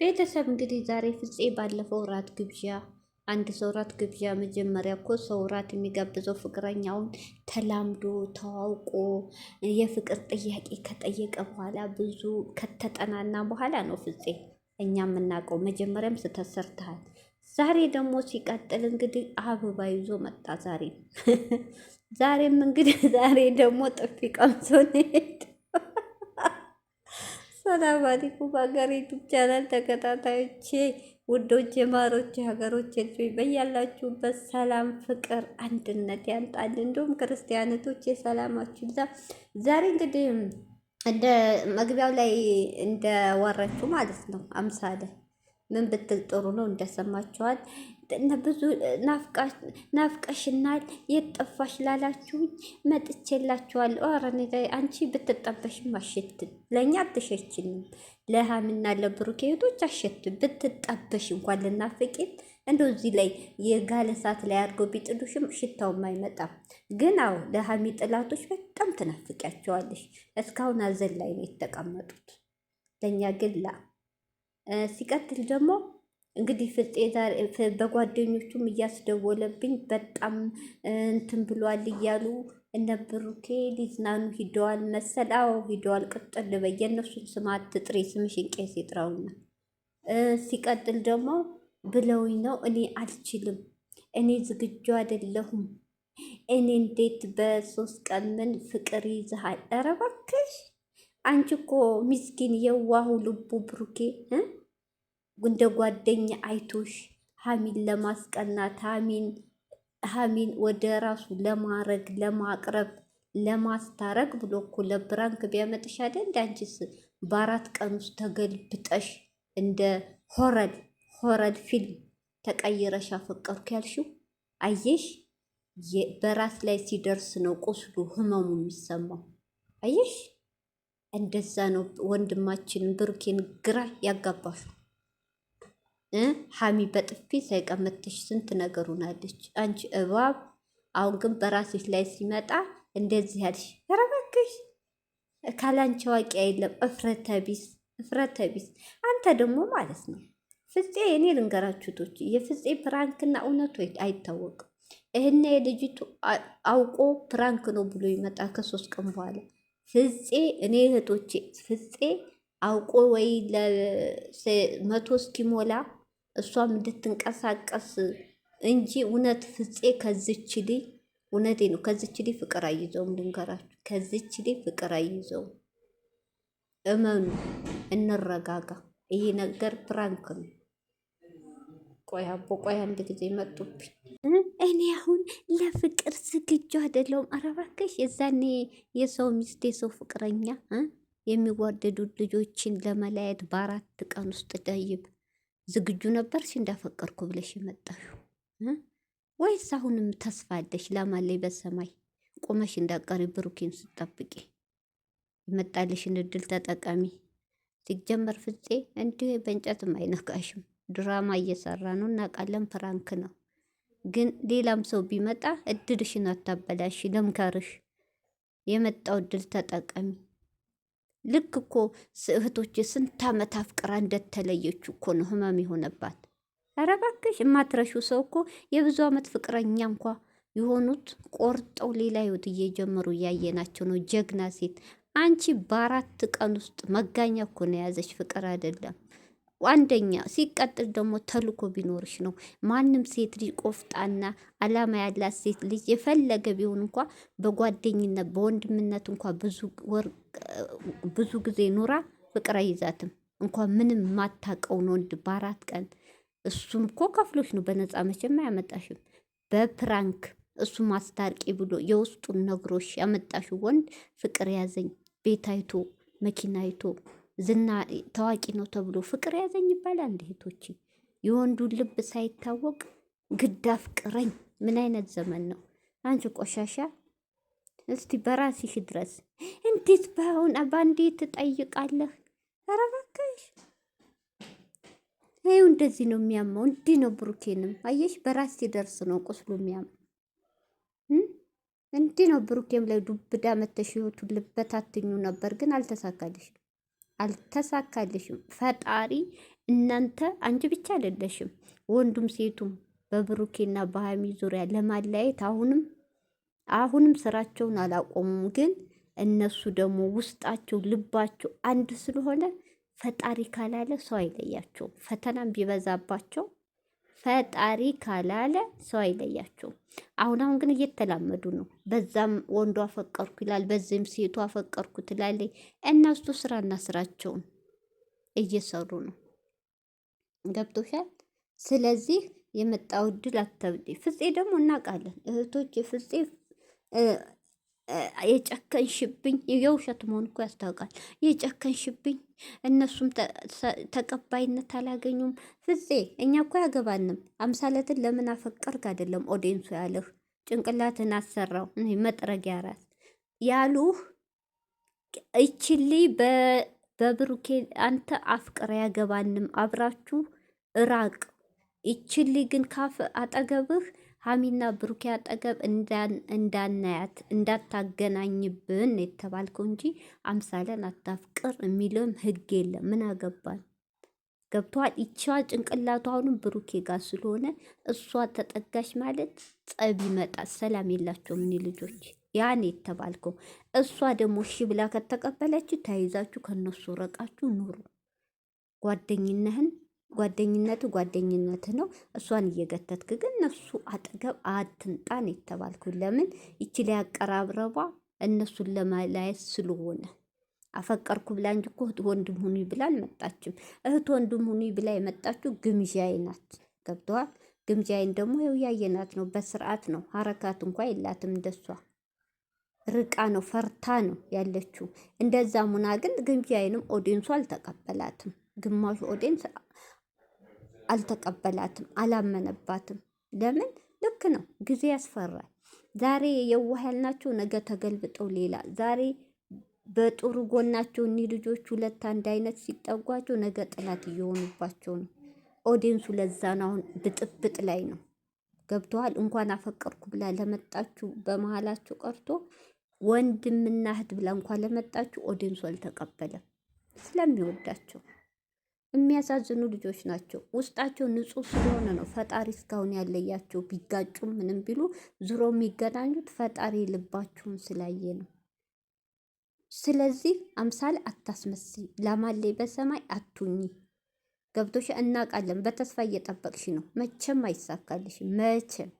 ቤተሰብ እንግዲህ ዛሬ ፍፄ ባለፈው ራት ግብዣ አንድ ሰው ራት ግብዣ መጀመሪያ እኮ ሰው ራት የሚጋብዘው ፍቅረኛውን ተላምዶ ተዋውቆ የፍቅር ጥያቄ ከጠየቀ በኋላ ብዙ ከተጠናና በኋላ ነው ፍፄ። እኛ የምናውቀው መጀመሪያም ስተሰርተሃል። ዛሬ ደግሞ ሲቀጥል እንግዲህ አበባ ይዞ መጣ። ዛሬም እንግዲህ ዛሬ ደግሞ ጥፊ ቀምሶ ነው የሄደው። ሰላም አለይኩም ሀገር ዩቱብ ቻናል ተከታታዮቼ ውዶች የማሮች ሀገሮች ልጆች በያላችሁበት ሰላም ፍቅር አንድነት ያምጣል። እንዲሁም ክርስቲያኖቶች የሰላማችሁ ይብዛ። ዛሬ እንግዲህ እንደ መግቢያው ላይ እንደወረችው ማለት ነው አምሳለ ምን ብትል ጥሩ ነው እንደሰማችኋል። ብዙ ናፍቀሽናል የት ጠፋሽ ላላችሁኝ መጥቼላችኋለሁ። ኧረ አንቺ ብትጠበሽም አሸትም ለእኛ አትሸችንም። ለሃምና ለብሩክ እህቶች አሸትም ብትጠበሽ እንኳን ልናፍቂን እንደው እዚህ ላይ የጋለ ሰዓት ላይ አድርገው ቢጥሉሽም ሽታውም አይመጣም። ግን አዎ ለሃሚ ጥላቶች በጣም ትናፍቂያቸዋለሽ። እስካሁን አዘን ላይ ነው የተቀመጡት። ለእኛ ግን ሲቀጥል ደግሞ እንግዲህ ፍፄ ዛሬ በጓደኞቹም እያስደወለብኝ በጣም እንትን ብሏል እያሉ እነ ብሩኬ ሊዝናኑ ሂደዋል መሰል። አዎ ሂደዋል። ቅጥል በይ የእነሱን ስም አትጥሪ፣ ስምሽን ቄስ ይጥራውና። ሲቀጥል ደግሞ ብለውኝ ነው እኔ አልችልም፣ እኔ ዝግጁ አይደለሁም። እኔ እንዴት በሶስት ቀን ምን ፍቅር ይዝሃል? ኧረ እባክሽ አንቺ እኮ ሚስኪን የዋሁ ልቡ ብሩኬ እንደ ጓደኛ አይቶሽ ሀሚን ለማስቀናት ሀሚን ወደ ራሱ ለማረግ ለማቅረብ ለማስታረቅ ብሎ እኮ ለብራንክ ቢያመጥሽ አይደል? እንደ አንቺስ በአራት ቀን ውስጥ ተገልብጠሽ እንደ ሆረድ ፊልም ተቀይረሽ አፈቀርኩ ያልሽው። አየሽ፣ በራስ ላይ ሲደርስ ነው ቁስሉ ህመሙ የሚሰማው። አየሽ፣ እንደዛ ነው ወንድማችን ብሩኬን ግራ ያጋባሹ። ሀሚ በጥፊ ሳይቀመጥሽ ስንት ነገር ሆናለች አንቺ እባብ። አሁን ግን በራስሽ ላይ ሲመጣ እንደዚህ ያልሽ። ኧረ እባክሽ ካላንቺ አዋቂ የለም። እፍረተ ቢስ አንተ ደግሞ ማለት ነው ፍፄ። እኔ ልንገራችሁ ቶች የፍፄ ፕራንክና እውነቱ አይታወቅም። ይህና የልጅቱ አውቆ ፕራንክ ነው ብሎ ይመጣ ከ3 ቀን በኋላ ፍፄ። እኔ እህቶቼ ፍፄ አውቆ ወይ ለ100 እስኪሞላ እሷም እንድትንቀሳቀስ እንጂ እውነት ፍፄ ከዝች ልጅ እውነቴ ነው ከዝች ልጅ ፍቅር አይዘውም። ልንገራችሁ ከዝች ልጅ ፍቅር አይዘውም። እመኑ፣ እንረጋጋ። ይሄ ነገር ፕራንክ ነው። ቆይ አቦ ቆይ አንድ ጊዜ መጡብኝ። እኔ አሁን ለፍቅር ዝግጁ አይደለሁም። ኧረ እባክሽ የዛኔ የሰው ሚስት የሰው ፍቅረኛ የሚዋደዱት ልጆችን ለመለያየት በ4 ቀን ውስጥ ደይብ ዝግጁ ነበርሽ እንዳፈቀርኩ ብለሽ የመጣሽው ወይስ አሁንም ተስፋ አለሽ? ላማለይ በሰማይ ቆመሽ እንዳቀሪ ብሩኬን ስጠብቂ የመጣልሽን እድል ተጠቀሚ። ሲጀመር ፍፄ እንዲህ በእንጨትም አይነካሽም። ድራማ እየሰራ ነው እናውቃለን። ፕራንክ ነው። ግን ሌላም ሰው ቢመጣ እድልሽን አታበላሽ። ልምከርሽ፣ የመጣው እድል ተጠቀሚ። ልክ እኮ እህቶች ስንት ዓመት አፍቅራ እንደተለየችው እኮ ነው ህመም የሆነባት። ኧረ እባክሽ የማትረሹ ሰው እኮ የብዙ ዓመት ፍቅረኛ እንኳ የሆኑት ቆርጠው ሌላ ህይወት እየጀመሩ እያየናቸው ነው። ጀግና ሴት አንቺ በ4 ቀን ውስጥ መጋኛ እኮ ነው የያዘች ፍቅር አይደለም። አንደኛ ሲቀጥል ደግሞ ተልኮ ቢኖርሽ ነው። ማንም ሴት ልጅ ቆፍጣና አላማ ያላት ሴት ልጅ የፈለገ ቢሆን እንኳ በጓደኝነት በወንድምነት እንኳ ብዙ ጊዜ ኑራ ፍቅር አይዛትም። እንኳ ምንም ማታቀውን ወንድ በ4 ቀን እሱም እኮ ከፍሎች ነው በነፃ መቼም አያመጣሽም። በፕራንክ እሱ ማስታርቂ ብሎ የውስጡን ነግሮሽ ያመጣሽው ወንድ ፍቅር ያዘኝ ቤት አይቶ መኪና አይቶ ዝና ታዋቂ ነው ተብሎ ፍቅር ያዘኝ ይባላል። እህቶቼ የወንዱን ልብ ሳይታወቅ ግድ አፍቅረኝ። ምን አይነት ዘመን ነው? አንቺ ቆሻሻ እስቲ በራስሽ ድረስ። እንዴት ባሁን ባንዴ ትጠይቃለህ? ኧረ እባክሽ ይኸው እንደዚህ ነው የሚያመው። እንዲህ ነው ብሩኬንም አየሽ፣ በራስ ሲደርስ ነው ቁስሉ የሚያመው። እንዲህ ነው ብሩኬም ላይ ዱብዳ መተሽ ህይወቱን ልበታትኙ ነበር፣ ግን አልተሳካልሽ። አልተሳካልሽም። ፈጣሪ እናንተ አንቺ ብቻ አይደለሽም፣ ወንዱም ሴቱም በብሩኬና በሀሚ ዙሪያ ለማለያየት አሁንም ስራቸውን አላቆሙም። ግን እነሱ ደግሞ ውስጣቸው ልባቸው አንድ ስለሆነ ፈጣሪ ካላለ ሰው አይለያቸው። ፈተናም ቢበዛባቸው ፈጣሪ ካላለ ሰው አይለያቸው። አሁን ግን እየተላመዱ ነው። በዛም ወንዱ አፈቀርኩ ይላል፣ በዚህም ሴቱ አፈቀርኩ ትላለች። እነሱ ስራና ስራቸውን እየሰሩ ነው። ገብቶሻል? ስለዚህ የመጣው እድል አተብዴ ፍፄ ደግሞ እናውቃለን እህቶች፣ ፍፄ የጨከንሽብኝ የውሸት መሆን እኮ ያስታውቃል። የጨከንሽብኝ እነሱም ተቀባይነት አላገኙም። ፍፄ እኛ እኮ ያገባንም አምሳለትን ለምን አፈቀርክ አይደለም ኦዲንሱ ያለህ፣ ጭንቅላትን አሰራው መጥረጊያ ራስ ያሉህ ይችሊ በብሩኬ አንተ አፍቅር ያገባንም አብራችሁ እራቅ። ይችሊ ግን ካፍ አጠገብህ ሀሚና ብሩኬ አጠገብ እንዳናያት እንዳታገናኝብን የተባልከው እንጂ አምሳለን አታፍቅር የሚልም ህግ የለም። ምን አገባን? ገብተዋል። ይቻ ጭንቅላቱ አሁንም ብሩኬ ጋር ስለሆነ እሷ ተጠጋሽ ማለት ጸብ ይመጣል። ሰላም የላቸውም እኒ ልጆች። ያን የተባልከው እሷ ደግሞ እሺ ብላ ከተቀበለች ተያይዛችሁ ከነሱ ረቃችሁ ኑሩ። ጓደኝነት ነው። እሷን እየገተትክ ግን እነሱ አጠገብ አትንጣን የተባልኩ ለምን ይቺ ላይ አቀራረቧ እነሱን ለማላየት ስለሆነ አፈቀርኩ ብላ እንጂ እኮ እህት ወንድም ሁኒ ብላ አልመጣችም። እህት ወንድም ሁኒ ብላ የመጣችው ግምዣይ ናት። ገብተዋል። ግምዣይን ደግሞ ይኸው ያየናት ነው። በስርዓት ነው። ሀረካት እንኳ የላትም። እንደሷ ርቃ ነው ፈርታ ነው ያለችው። እንደዛ ሙና ግን ግምዣይንም ኦዲንሱ አልተቀበላትም። ግማሹ ኦዲንስ አልተቀበላትም፣ አላመነባትም። ለምን? ልክ ነው። ጊዜ ያስፈራል። ዛሬ የዋህ ያልናቸው ነገ ተገልብጠው ሌላ። ዛሬ በጥሩ ጎናቸው እኒህ ልጆች ሁለት አንድ አይነት ሲጠጓቸው ነገ ጥላት እየሆኑባቸው ነው። ኦዲንሱ ለዛ ነው አሁን ብጥብጥ ላይ ነው። ገብተዋል። እንኳን አፈቀርኩ ብላ ለመጣችሁ በመሀላችሁ ቀርቶ ወንድምና እህት ብላ እንኳን ለመጣችሁ ኦዲንሱ አልተቀበለም ስለሚወዳቸው። የሚያሳዝኑ ልጆች ናቸው። ውስጣቸው ንጹህ ስለሆነ ነው ፈጣሪ እስካሁን ያለያቸው። ቢጋጩም ምንም ቢሉ ዙሮ የሚገናኙት ፈጣሪ ልባችሁን ስላየ ነው። ስለዚህ አምሳል አታስመስይ፣ ላማሌ በሰማይ አቱኝ። ገብቶሽ እናውቃለን። በተስፋ እየጠበቅሽ ነው። መቼም አይሳካልሽም መቼም